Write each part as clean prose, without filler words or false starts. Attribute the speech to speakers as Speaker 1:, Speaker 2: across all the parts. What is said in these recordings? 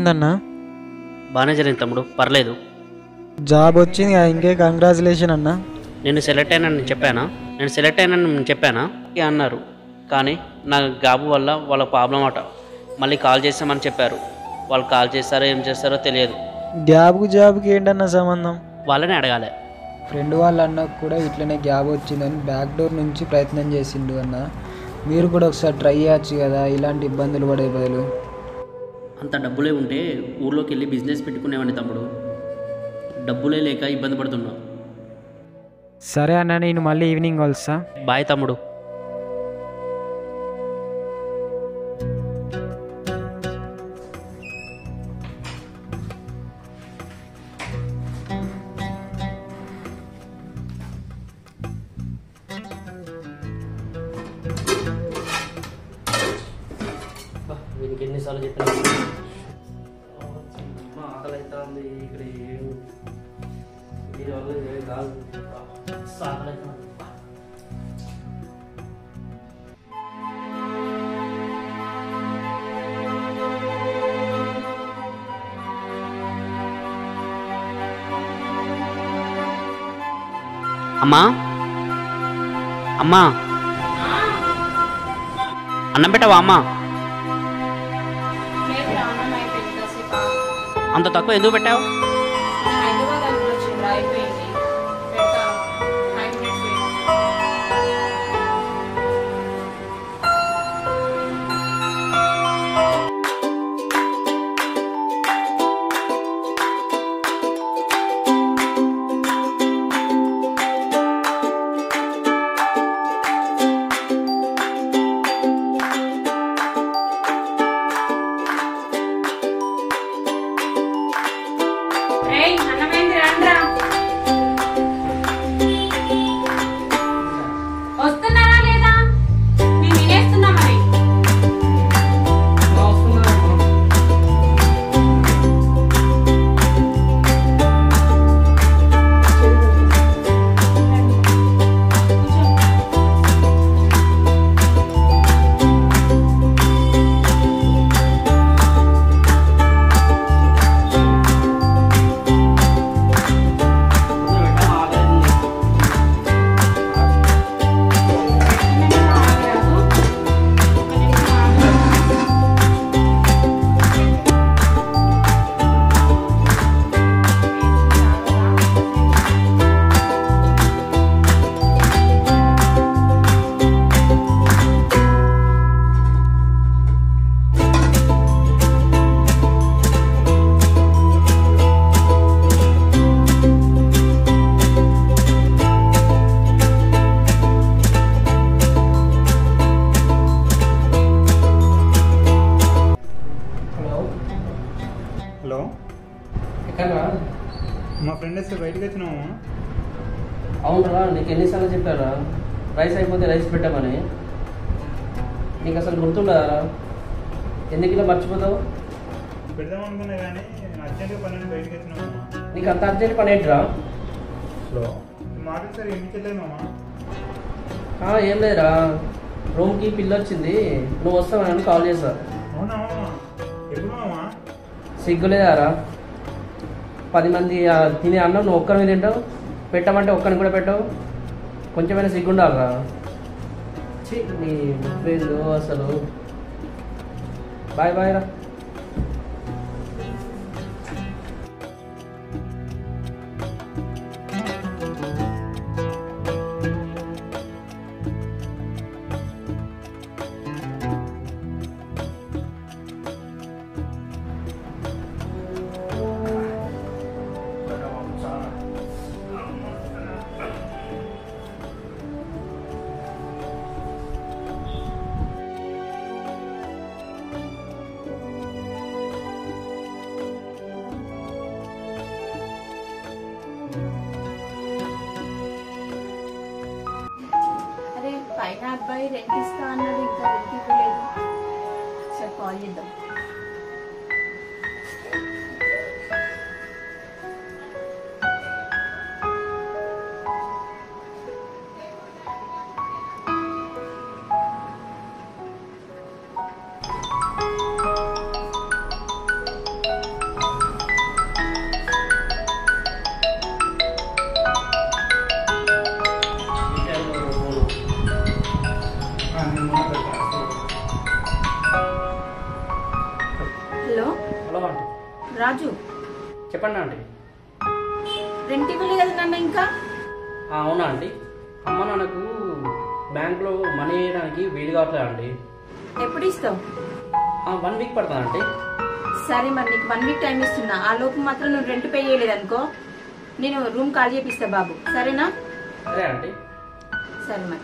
Speaker 1: జరిగిందన్నా?
Speaker 2: బాగానే జరిగింది తమ్ముడు, పర్లేదు.
Speaker 1: జాబ్ వచ్చింది ఇంకే కంగ్రాచులేషన్ అన్నా.
Speaker 2: నేను సెలెక్ట్ అయినాను చెప్పానా అన్నారు. కానీ నా జాబ్ వల్ల వాళ్ళ ప్రాబ్లం అట. మళ్ళీ కాల్ చేస్తామని చెప్పారు. వాళ్ళు కాల్ చేస్తారో ఏం చేస్తారో తెలియదు.
Speaker 1: జాబ్కి ఏంటన్నా సంబంధం?
Speaker 2: వాళ్ళని అడగాలి.
Speaker 1: ఫ్రెండ్ వాళ్ళ అన్నకు కూడా ఇట్లనే జాబ్ వచ్చిందని బ్యాక్ డోర్ నుంచి ప్రయత్నం చేసిండు అన్న. మీరు కూడా ఒకసారి ట్రై చేయొచ్చు కదా, ఇలాంటి ఇబ్బందులు పడే బదులు.
Speaker 2: అంత డబ్బులే ఉంటే ఊర్లోకి వెళ్ళి బిజినెస్ పెట్టుకునేవాడిని తమ్ముడు. డబ్బులే లేక ఇబ్బంది పడుతున్నా.
Speaker 1: సరే అన్న, నేను మళ్ళీ ఈవినింగ్ కలుస్తా.
Speaker 2: బాయ్ తమ్ముడు. వీనికి ఎన్నిసార్లు చెప్పినా ఆకలి అవుతుంది. ఇక్కడ కాదు ఆకలి అవుతుంది. అమ్మా అమ్మా అన్నం పెట్టవా అమ్మా? అంత తక్కువ ఎందుకు పెట్టావు?
Speaker 3: హలో, మా ఫ్రెండ్ వస్తే బయటకు వచ్చినాము.
Speaker 2: అవునరా, నీకు ఎన్నిసార్లు చెప్పారా రైస్ అయిపోతే రైస్ పెట్టమని? నీకు అసలు గుర్తుండదా? ఎందుకు ఇలా మర్చిపోతావు?
Speaker 3: పెడదాం అనుకున్నా కానీ అర్జెంట్గా పని బయటకు వచ్చినాము.
Speaker 2: నీకు అంత అర్జెంట్ పని ఏంట్రా?
Speaker 3: హలో, మాట సార్ ఇంటికి వెళ్ళలేదు మామ.
Speaker 2: ఏం లేదురా, రూమ్కి పిల్ల వచ్చింది, నువ్వు వస్తావని కాల్ చేశా.
Speaker 3: అవునా మామ? ఎప్పుడు మామ?
Speaker 2: సిగ్గులేదారా? 10 మంది తినే అన్నం నువ్వు ఒక్కరిని తింటావు, పెట్టమంటే ఒక్కరిని కూడా పెట్టావు. కొంచెమైనా సిగ్గుండాలరా. నీ ఫ్రెండ్ అసలు. బాయ్ బాయ్ రా.
Speaker 4: పైన అబ్బాయి రెంట్ ఇస్తా అన్నాడు, ఇంకా రెంట్ ఇవ్వలేదు. సరే కాల్ చేద్దాం. రాజు
Speaker 2: చెప్పండి ఆంటీ.
Speaker 4: రెంట్ ఇవ్వలే కదా నాన్న ఇంకా?
Speaker 2: అవునా ఆంటీ? అమ్మ నాన్నకు బ్యాంక్లో మనీ వేయడానికి వీలు కావట్లేదు ఆంటీ.
Speaker 4: ఎప్పుడు ఇస్తావు?
Speaker 2: 1 వీక్ పడుతుంది ఆంటీ.
Speaker 4: సరే మరి నీకు 1 వీక్ టైం ఇస్తున్నా. ఆ లోపు మాత్రం నువ్వు రెంట్ పే చేయలేదు అనుకో, నేను రూమ్ కాల్ చేపిస్తా బాబు, సరేనా?
Speaker 2: సరే ఆంటీ.
Speaker 4: సరే మరి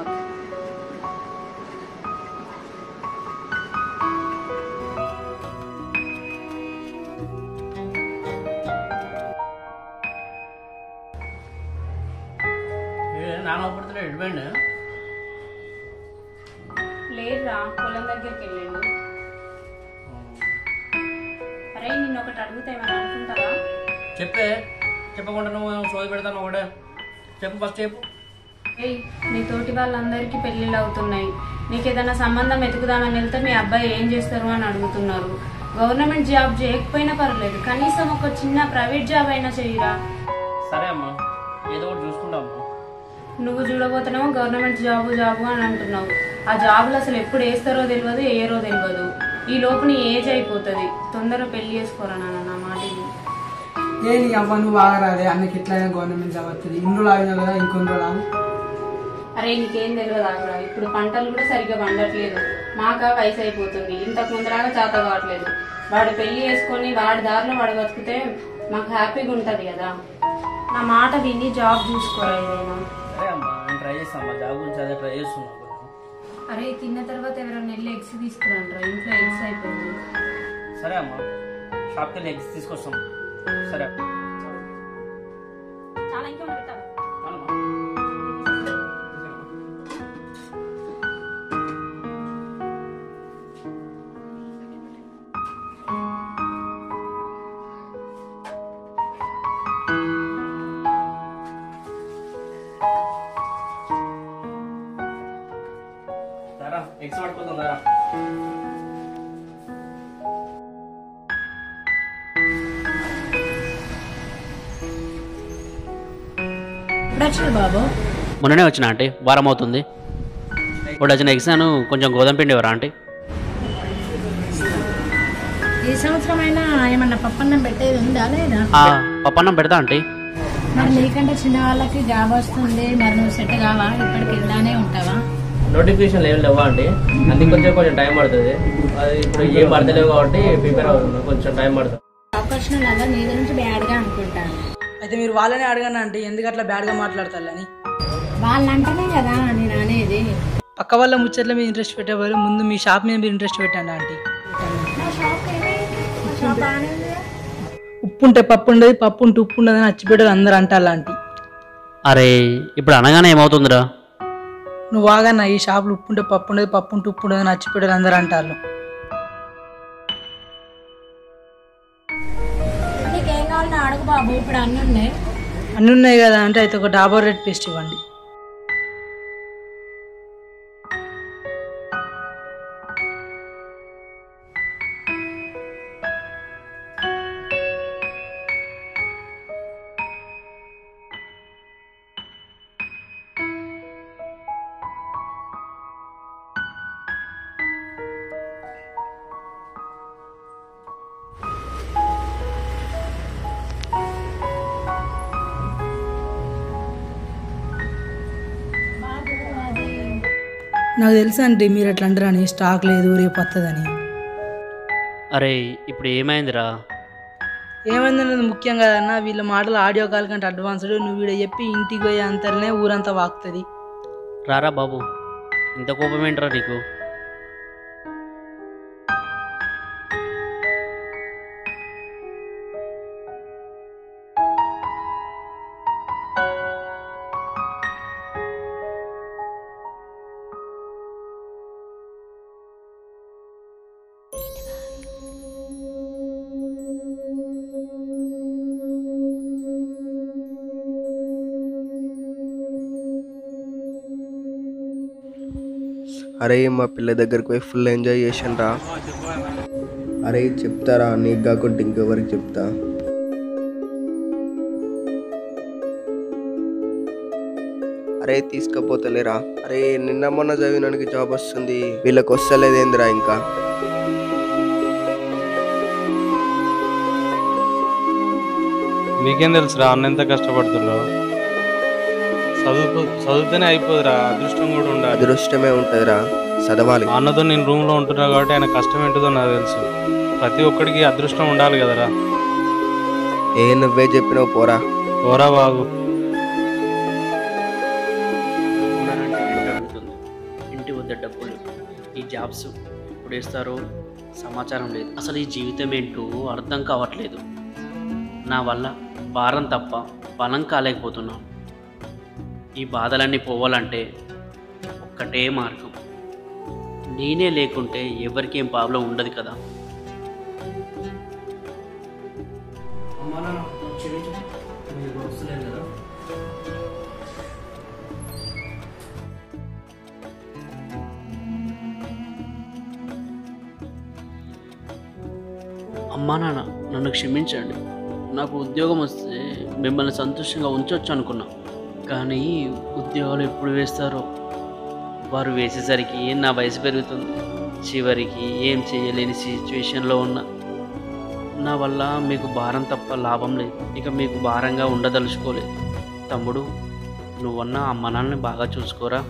Speaker 4: ఓకే.
Speaker 2: నాన్న పడుతున్నా ఎడిపోయింది.
Speaker 4: లేదురా, పొలం దగ్గరికి వెళ్ళాడు. అరే నిన్ను ఒకటి అడుగుతా, ఏమైనా అనుకుంటారా?
Speaker 2: చెప్పకుండా నువ్వు సోది పెడతాను ఒకటే. చెప్పు, ఫస్ట్ చెప్పు.
Speaker 4: ఏయ్, నీ తోటి వాళ్ళందరికీ పెళ్ళిళ్ళు అవుతున్నాయి. నీకు ఏదైనా సంబంధం వెతుకుదామని వెళ్తే మీ అబ్బాయి ఏం చేస్తారు అని అడుగుతున్నారు. గవర్నమెంట్ జాబ్ చేయకపోయినా పర్లేదు, కనీసం ఒక చిన్న ప్రైవేట్ జాబ్ అయినా చెయ్యరా.
Speaker 2: సరే అమ్మా, ఏదో ఒకటి చూసుకుంటాము.
Speaker 4: నువ్వు చూడబోతున్నావు గవర్నమెంట్ జాబు అని అంటున్నావు. ఆ జాబులు అసలు ఎప్పుడు వేస్తారో తెలియదు, వేయరో తెలియదు. ఈ లోపు నీ ఏజ్ అయిపోతుంది. తొందరగా పెళ్లి చేసుకోరా నాన్న, నా మాట విను.
Speaker 5: ఏ నీ అవ్వ నువ్వు బాగా రాదే, అన్నకి ఎట్లయినా గవర్నమెంట్ జాబ్ వస్తుంది. ఇన్ని రోజులు ఆగినావు కదా, ఇంకొన్ని రోజులు ఆగు.
Speaker 4: అరే నీకేం తెలియదు ఆగురా, ఇప్పుడు పంటలు కూడా సరిగ్గా పండట్లేదు. మాకా వయసు అయిపోతుంది, ఇంతకు ముందరాగా చేత కావట్లేదు. వాడు పెళ్లి చేసుకొని వాడి దారిలో వాడు బతికితే మాకు హ్యాపీగా ఉంటది కదా. నా మాట విని జాబ్ చూసుకోరా ఏదైనా.
Speaker 2: సరే అమ్మా, నేను ట్రై చేస్తాను. జాబ్ గురించి అదే ట్రై చేస్తున్నాను.
Speaker 4: అరే తిన్న తర్వాత ఎవరైనా వెళ్ళి ఎగ్స్ తీసుకురండి, ఇంట్లో ఎగ్స్ అయిపోయింది.
Speaker 2: సరే అమ్మా, షాప్కి వెళ్ళి ఎగ్స్ తీసుకొస్తాం. సరే
Speaker 4: చాలా ఇంకేమైనా పెట్టావా?
Speaker 2: ఎగ్స్ పట్టుకుందాం రా.
Speaker 4: బాబు
Speaker 2: మొన్ననే వచ్చిన ఆంటీ, వారం అవుతుంది. ఒక డజన్ ఎగ్స్ కొంచెం గోధుమ పిండి ఇవ్వరా ఆంటీ?
Speaker 6: ఈ సంవత్సరం అయినా ఏమన్నా పప్పన్నం పెట్టేది ఉందా లేదా?
Speaker 2: పప్పన్నం పెడతా ఆంటీ.
Speaker 6: మరి నీకంటే చిన్న వాళ్ళకి జాబ్ వస్తుంది, మరి నువ్వు సెట్ కావా? ఇప్పటికి ఇలానే ఉంటావా?
Speaker 2: నోటిఫికేషన్ ఏమి లేవా అండి? అది కొంచెం టైం పడుతుంది. అది ఇప్పుడు ఏం పడతలేవు కాబట్టి ప్రిపేర్ అవుతుంది, కొంచెం టైం పడుతుంది.
Speaker 6: అవకాశం లాగా నీ గురించి బ్యాడ్గా అనుకుంటాను.
Speaker 5: అయితే మీరు వాళ్ళనే అడగండి అంటే ఎందుకు అట్లా బ్యాడ్గా మాట్లాడతారని.
Speaker 6: వాళ్ళంటేనే కదా నేను అనేది.
Speaker 5: పక్క వాళ్ళ ముచ్చట్ల మీద ఇంట్రెస్ట్ పెట్టేవారు, ముందు మీ షాప్ మీద మీరు ఇంట్రెస్ట్ పెట్టండి ఆంటీ. ఉప్పు ఉంటే పప్పు ఉండదు, పప్పు ఉంటే ఉప్పు ఉండదు అని అచ్చిపెట్టారు అందరు అంటారు ఆంటీ.
Speaker 2: అరే ఇప్పుడు అనగానే ఏమవుతుందిరా?
Speaker 5: నువ్వు బాగా ఈ షాపులో ఉప్పు ఉంటే పప్పు ఉండదు, పప్పు ఉంటే ఉప్పు ఉండదు అని అచ్చిపెట్టారు అందరు అంటారు.
Speaker 6: నీకేం కావాలని అడుగు బాబు, ఇప్పుడు అన్నీ ఉన్నాయి.
Speaker 5: అన్నీ ఉన్నాయి కదా అంటే అయితే ఒక డాబర్ రెడ్ పేస్ట్ ఇవ్వండి. నాకు తెలుసు అండి మీరు ఎట్లా అంటారని, స్టాక్ లేదు రేపు వస్తుందని.
Speaker 2: అరే ఇప్పుడు ఏమైందిరా?
Speaker 5: ఏమైందన్నది ముఖ్యం కదన్నా, వీళ్ళ మాటలు ఆడియో కాల్ కంటే అడ్వాన్స్డ్. నువ్వు వీడ చెప్పి ఇంటికి పోయే అంతలోనే ఊరంతా వాకుతుంది.
Speaker 2: రారా బాబు, ఇంత కోపం ఏంట్రా నీకు?
Speaker 7: అరే మా పిల్ల దగ్గరికి పోయి ఫుల్ ఎంజాయ్ చేసాను రా. అరే చెప్తారా, నీకు కాకుండా ఇంకెవరికి చెప్తా. అరే తీసుకపోతలేరా? అరే నిన్న మొన్న చదివినానికి జాబ్ వస్తుంది, వీళ్ళకి వస్తలేదేందిరా ఇంకా?
Speaker 8: నీకేం తెలుసురా అన్న ఎంత కష్టపడుతుండో. చదివితేనే అయిపోదురా, అదృష్టం కూడా ఉండాలి.
Speaker 7: అదృష్టమే ఉంటుందిరా, చదవాలి.
Speaker 8: అన్నతో నేను రూమ్లో ఉంటున్నా కాబట్టి ఆయన కష్టం ఏంటిదో నాకు తెలుసు. ప్రతి ఒక్కడికి అదృష్టం ఉండాలి కదరా.
Speaker 7: నువ్వే చెప్పినావు, పోరా
Speaker 8: పోరా బాబు.
Speaker 2: ఇంటి వద్ద డబ్బులు, ఈ జాబ్స్ ఎప్పుడు వేస్తారో సమాచారం లేదు. అసలు ఈ జీవితం ఏంటో అర్థం కావట్లేదు. నా వల్ల భారం తప్ప బలం కాలేకపోతున్నాను. ఈ బాధలన్నీ పోవాలంటే ఒక్కటే మార్గం, నేనే లేకుంటే ఎవరికి ఏం ప్రాబ్లం ఉండదు కదా. అమ్మా నాన్న, నన్ను క్షమించండి. నాకు ఉద్యోగం వస్తే మిమ్మల్ని సంతోషంగా ఉంచవచ్చు అనుకున్నా, కానీ ఉద్యోగాలు ఎప్పుడు వేస్తారో. వారు వేసేసరికి నా వయసు పెరుగుతుంది. చివరికి ఏం చేయలేని సిచ్యువేషన్లో ఉన్నా. నా వల్ల మీకు భారం తప్ప లాభం లేదు. ఇక మీకు భారంగా ఉండదలుచుకోలేదు. తమ్ముడు, నువ్వన్నా అమ్మ నాన్నని బాగా చూసుకోరా.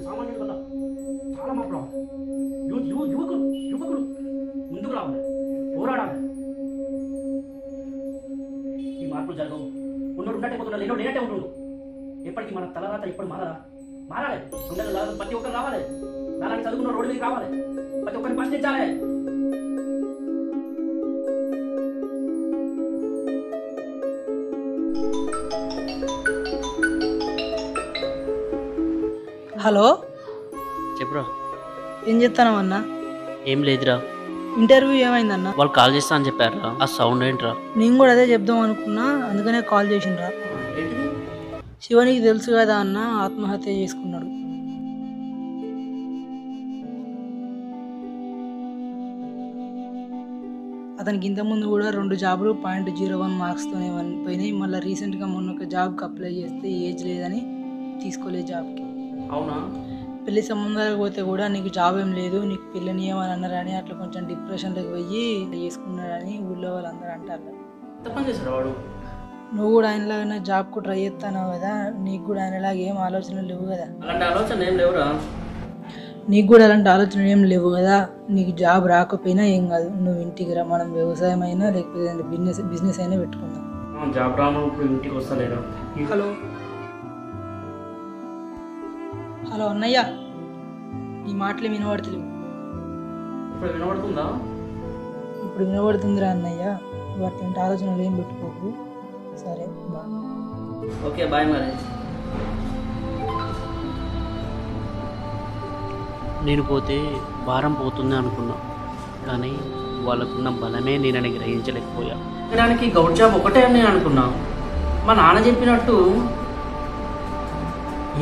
Speaker 9: సామాన్యుడు కదా చాలా మాత్రం యువకులు ముందుకు రావాలి, పోరాడాలి. ఈ మార్పులు జరగవు. ఉన్నోడు ఉన్నట్టే పోతున్నా, లేనోడు లేనట్టే ఉంటుండు. ఎప్పటికీ మన తలరాత ఇప్పుడు మారాలి. ప్రతి ఒక్కరు రావాలి. నాలాంటి చదువుకున్న రోడ్డు మీద రావాలి. ప్రతి ఒక్కరిని ప్రశ్నించాలి.
Speaker 5: హలో,
Speaker 2: చెప్పురా.
Speaker 5: ఏం చెప్తానవన్నా?
Speaker 2: ఏం లేదురా.
Speaker 5: ఇంటర్వ్యూ ఏమైందన్నా?
Speaker 2: వాళ్ళు కాల్ చేస్తా అని చెప్పారా? ఆ సౌండ్ ఏంట్రా?
Speaker 5: నేను కూడా అదే చెప్దాం అనుకున్నా, అందుకనే కాల్ చేసిండ్రా. శివనికి తెలుసు కదా అన్న, ఆత్మహత్య చేసుకున్నాడు. అతనికి ఇంతకుముందు కూడా 2 జాబులు .01 మార్క్స్తోనే పోయినాయి. మళ్ళీ రీసెంట్గా మొన్న ఒక జాబ్కి అప్లై చేస్తే ఏజ్ లేదని తీసుకోలేదు జాబ్కి.
Speaker 2: అవునా?
Speaker 5: పెళ్లి సంబంధాలకు పోతే కూడా నీకు జాబ్ ఏం లేదు, నీకు పెళ్ళని ఏమని అన్నారని అట్లా కొంచెం డిప్రెషన్లోకి పోయి చేసుకున్నాడని ఊళ్ళో వాళ్ళందరూ అంటారు. నువ్వు కూడా ఆయనలాగానే జాబ్కు ట్రై చేస్తావు కదా, నీకు కూడా ఆయనలాగా ఏం ఆలోచనలు లేవు కదా? నీకు కూడా అలాంటి ఆలోచనలు ఏం లేవు కదా. నీకు జాబ్ రాకపోయినా ఏం కాదు, నువ్వు ఇంటికి రా, మనం వ్యవసాయం అయినా లేకపోతే బిజినెస్ అయినా పెట్టుకుందాం.
Speaker 2: జాబ్ రాను ఇంటికి వస్తలేరా?
Speaker 5: హలో అన్నయ్య, ఈ మాటలు వినబడతలేవు.
Speaker 2: ఇప్పుడు వినబడుతుందా?
Speaker 5: ఇప్పుడు వినబడుతుందిరా అన్నయ్య. నువ్వు అట్లాంటి ఆలోచనలు ఏం పెట్టుకోకు. సరే, బాయ్.
Speaker 2: Okay, bye. మరి నేను పోతే భారం పోతుంది అనుకున్నా, కానీ వాళ్ళకున్న బలమే నేనని గ్రహించలేకపోయా. దానికి గౌడ్ జాబ్ ఒకటే అని నేను అనుకున్నా. మా నాన్న చెప్పినట్టు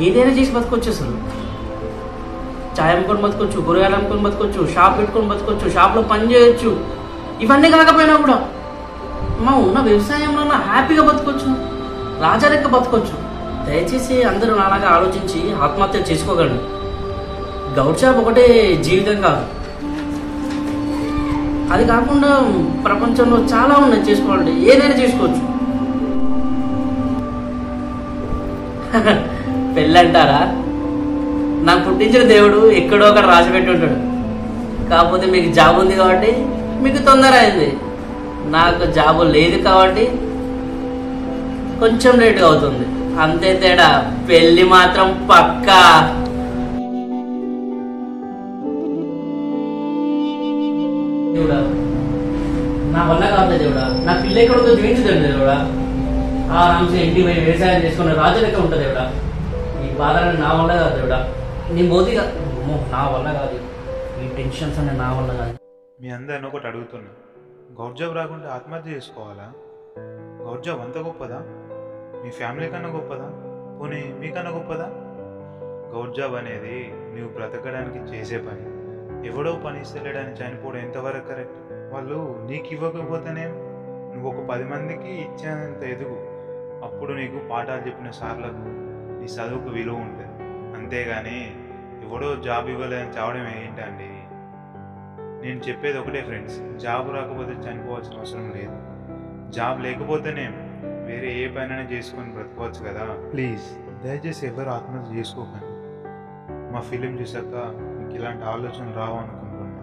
Speaker 2: ఏదైనా చేసి బతకొచ్చు. అసలు చాయ్ అమ్ముకొని బతకొచ్చు, కూరగాయలు అమ్ముకొని బతకొచ్చు, షాప్ పెట్టుకొని బతకొచ్చు, షాప్లో పని చేయొచ్చు. ఇవన్నీ కాకపోయినా కూడా మా ఉన్న వ్యవసాయంలో హ్యాపీగా బతకొచ్చు, రాజా లెక్క బతకొచ్చు. దయచేసి అందరూ నాలాగా ఆలోచించి ఆత్మహత్య చేసుకోగలరు. గౌడ్ జాబ్ ఒకటే జీవితం కాదు. అది కాకుండా ప్రపంచంలో చాలా ఉన్నాయి చేసుకోవాలంటే, ఏదైనా చేసుకోవచ్చు. పెళ్ళంటారా? నాకు పుట్టించిన దేవుడు ఎక్కడో అక్కడ రాసి పెట్టి ఉంటాడు. కాకపోతే మీకు జాబ్ ఉంది కాబట్టి మీకు తొందర అయింది. నాకు జాబు లేదు కాబట్టి కొంచెం లేట్గా అవుతుంది, అంతే తేడా. పెళ్ళి మాత్రం పక్కా. దేవుడా, నా వల్ల కాదు దేవుడా. నా పిల్ల ఎక్కడ ఉందో చూపించదండి దేవుడా. ఆరాంసే ఇంటి పోయి వ్యవసాయం చేసుకున్న రాజు లెక్క ఉంటుంది దేవుడా. ఈ బాధలను నా వల్ల కాదు దేవుడా. నీ మోదీగా నా వల్ల కాదు. ఇంటి
Speaker 9: టెన్షన్స్ అనే నా వల్ల కాదు.
Speaker 3: మీ అందరిని ఒకటి అడుగుతున్నా, గవర్నమెంట్ జాబ్ రాకుంటే ఆత్మహత్య చేసుకోవాలా? గవర్నమెంట్ జాబ్ అంత గొప్పదా? మీ ఫ్యామిలీ కన్నా గొప్పదా? పోనీ మీకన్నా గొప్పదా? గవర్నమెంట్ జాబ్ అనేది నువ్వు బ్రతకడానికి చేసే పని. ఎవడో పని ఇస్తలేడని చనిపోవడం ఎంతవరకు కరెక్ట్? వాళ్ళు నీకు ఇవ్వకపోతేనే నువ్వు ఒక 10 మందికి ఇచ్చేంత ఎదుగు. అప్పుడు నీకు పాఠాలు చెప్పిన సార్లకు నీ చదువుకు విలువ ఉంటుంది. అంతేగాని ఎవడో జాబ్ ఇవ్వలేదని చావడం ఏంటండి? నేను చెప్పేది ఒకటే ఫ్రెండ్స్, జాబ్ రాకపోతే చనిపోవాల్సిన అవసరం లేదు. జాబ్ లేకపోతేనే వేరే ఏ పైన చేసుకొని బ్రతకవచ్చు కదా. ప్లీజ్ దయచేసి ఎవరు ఆత్మహత్య చేసుకోకండి. మా ఫిలిం చూసాక మీకు ఇలాంటి ఆలోచనలు రావు అనుకుంటున్నా.